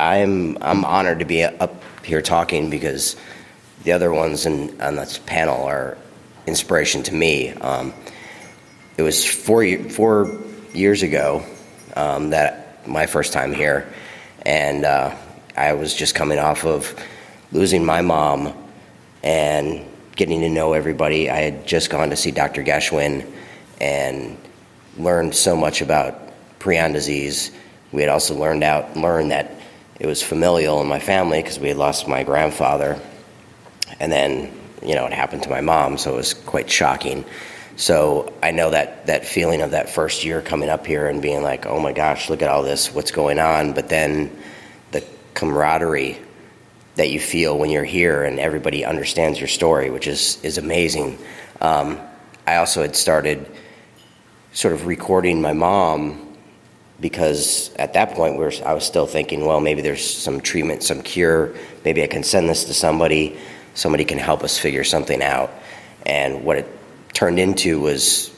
I'm honored to be up here talking because the other ones on this panel are inspiration to me. It was 4 years ago that my first time here, and I was just coming off of losing my mom and getting to know everybody. I had just gone to see Dr. Geschwin and learned so much about prion disease. We had also learned that it was familial in my family because we had lost my grandfather, and then it happened to my mom, so it was quite shocking. So I know that feeling of that first year coming up here and being like, oh my gosh, look at all this, what's going on, but then the camaraderie that you feel when you're here and everybody understands your story, which is amazing. I also had started sort of recording my mom because at that point I was still thinking, well, maybe there's some treatment, some cure, maybe I can send this to somebody can help us figure something out. And what it turned into was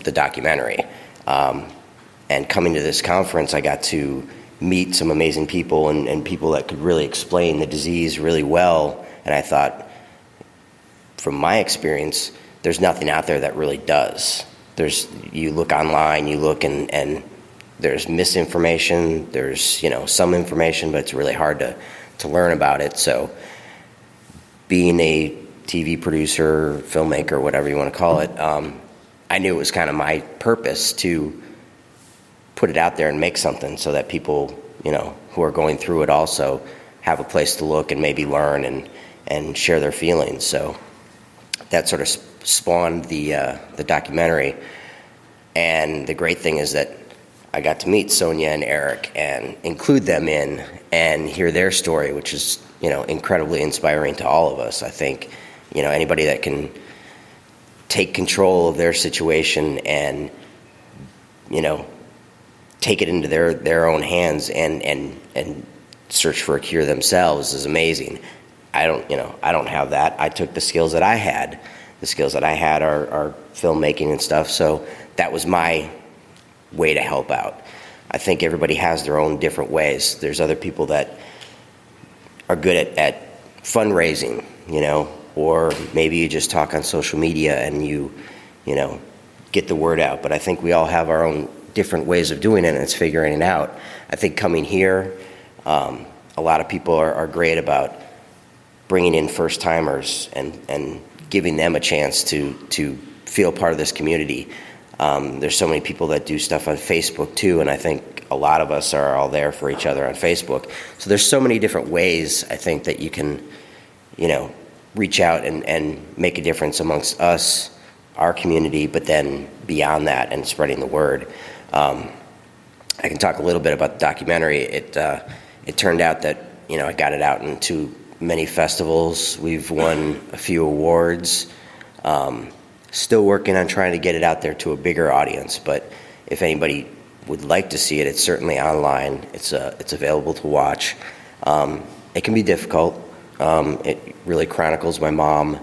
the documentary. And coming to this conference, I got to meet some amazing people and people that could really explain the disease really well. And I thought, from my experience, there's nothing out there that really does. You look online, you look and there's misinformation, there's some information, but it's really hard to learn about it. So being a TV producer, filmmaker, whatever you want to call it, I knew it was kind of my purpose to put it out there and make something so that people, who are going through it also have a place to look and maybe learn and share their feelings. So that sort of spawned the documentary. And the great thing is that I got to meet Sonia and Eric and include them in and hear their story, which is, incredibly inspiring to all of us. I think, anybody that can take control of their situation and, take it into their own hands and search for a cure themselves is amazing. I don't have that. I took the skills that I had. The skills that I had are filmmaking and stuff. So that was my way to help out. I think everybody has their own different ways. There's other people that are good at fundraising, or maybe you just talk on social media and you get the word out. But I think we all have our own different ways of doing it, and it's figuring it out. I think coming here, a lot of people are great about bringing in first-timers and giving them a chance to feel part of this community. There's so many people that do stuff on Facebook too, and I think a lot of us are all there for each other on Facebook. So there's so many different ways, I think, that you can, reach out and make a difference amongst us, our community, but then beyond that and spreading the word. I can talk a little bit about the documentary. It turned out that, I got it out into many festivals. We've won a few awards. Still working on trying to get it out there to a bigger audience, but if anybody would like to see it, it's certainly online. It's available to watch. It can be difficult. It really chronicles my mom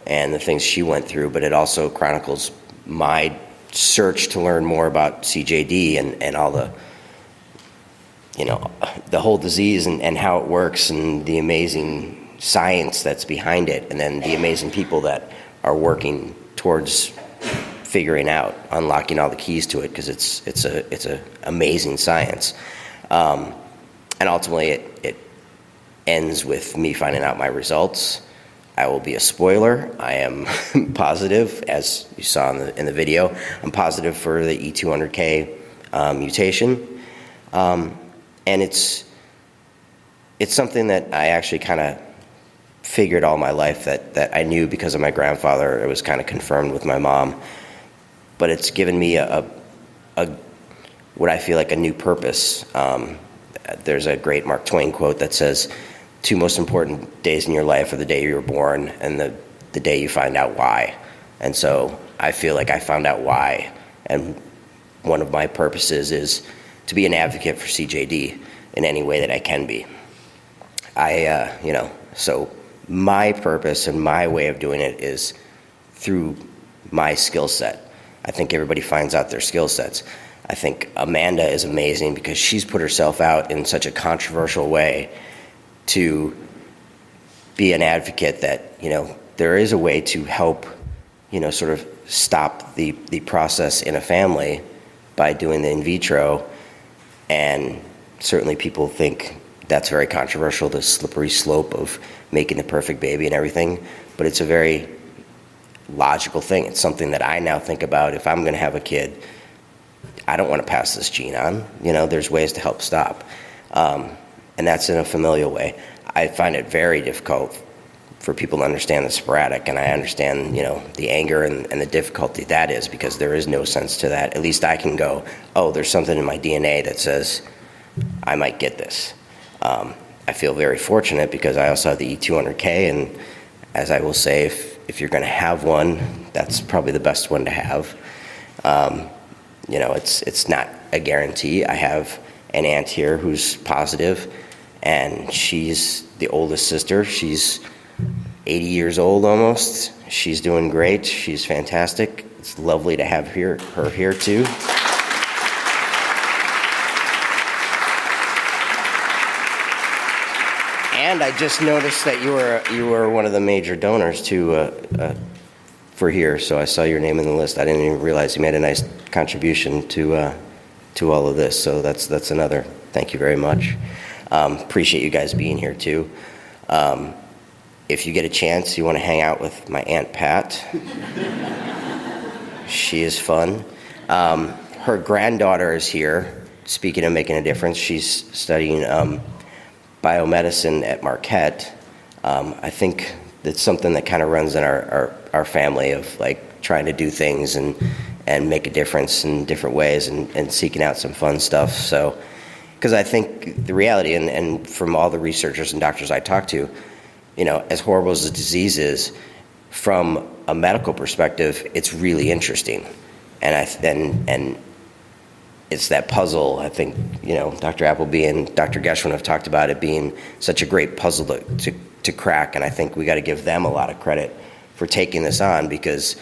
and the things she went through, but it also chronicles my search to learn more about CJD and all the whole disease and how it works and the amazing science that's behind it, and then the amazing people that are working towards figuring out, unlocking all the keys to it, because it's a amazing science. And ultimately it ends with me finding out my results. I will be a spoiler. I am positive, as you saw in the video. I'm positive for the E200K mutation, and it's something that I actually kind of figured all my life that I knew because of my grandfather. It was kind of confirmed with my mom, but it's given me a what I feel like a new purpose. There's a great Mark Twain quote that says, "Two most important days in your life are the day you were born and the day you find out why." And so I feel like I found out why, and one of my purposes is to be an advocate for CJD in any way that I can be. So my purpose and my way of doing it is through my skill set. I think everybody finds out their skill sets. I think Amanda is amazing because she's put herself out in such a controversial way to be an advocate that, there is a way to help, sort of stop the process in a family by doing the in vitro. And certainly people think that's very controversial, the slippery slope of making the perfect baby and everything. But it's a very logical thing. It's something that I now think about. If I'm going to have a kid, I don't want to pass this gene on. There's ways to help stop. And that's in a familial way. I find it very difficult for people to understand the sporadic, and I understand, the anger and the difficulty that is, because there is no sense to that. At least I can go, oh, there's something in my DNA that says I might get this. I feel very fortunate because I also have the E200K, and as I will say, if you're going to have one, that's probably the best one to have. It's not a guarantee. I have an aunt here who's positive, and she's the oldest sister. She's 80 years old almost. She's doing great. She's fantastic. It's lovely to have her here too. And I just noticed that you were one of the major donors for here, so I saw your name in the list. I didn't even realize you made a nice contribution to all of this. So that's another thank you very much. Appreciate you guys being here too. If you get a chance, you want to hang out with my Aunt Pat. She is fun. Her granddaughter is here. Speaking of making a difference, she's studying biomedicine at Marquette. I think that's something that kind of runs in our family of like trying to do things and make a difference in different ways and seeking out some fun stuff. So, because I think the reality, and from all the researchers and doctors I talk to, as horrible as the disease is, from a medical perspective, it's really interesting. And it's that puzzle. I think, Dr. Appleby and Dr. Geschwin have talked about it being such a great puzzle to crack. And I think we got to give them a lot of credit for taking this on, because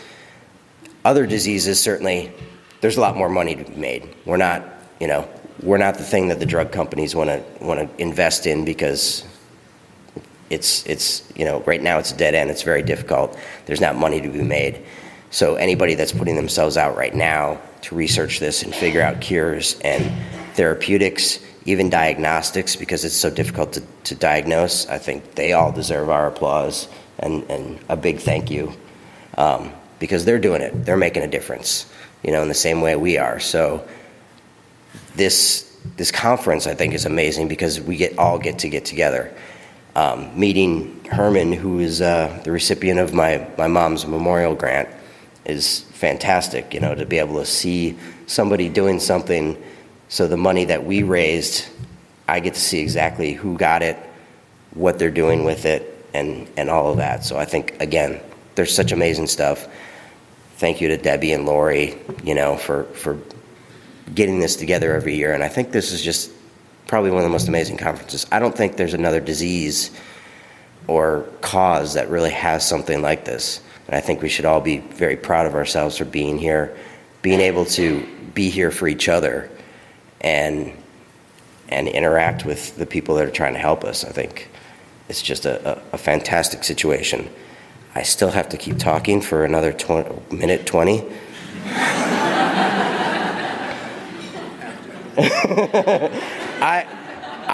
other diseases, certainly, there's a lot more money to be made. We're not the thing that the drug companies want to invest in, because it's right now it's a dead end. It's very difficult. There's not money to be made. So anybody that's putting themselves out right now to research this and figure out cures and therapeutics, even diagnostics, because it's so difficult to diagnose, I think they all deserve our applause and a big thank you, because they're doing it. They're making a difference, in the same way we are. So this conference, I think, is amazing because we all get together. Meeting Herman, who is the recipient of my mom's memorial grant, is fantastic, to be able to see somebody doing something. So the money that we raised, I get to see exactly who got it, what they're doing with it, and all of that. So I think, again, there's such amazing stuff. Thank you to Debbie and Lori, for getting this together every year. And I think this is just probably one of the most amazing conferences. I don't think there's another disease or cause that really has something like this. And I think we should all be very proud of ourselves for being here, being able to be here for each other and interact with the people that are trying to help us. I think it's just a fantastic situation. I still have to keep talking for another minute 20.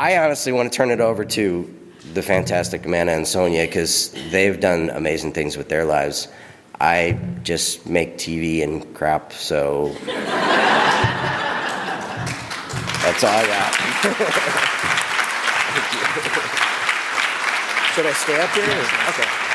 I honestly want to turn it over to the fantastic Amanda and Sonia, because they've done amazing things with their lives. I just make TV and crap, so that's all I got. Should I stay up here? Okay.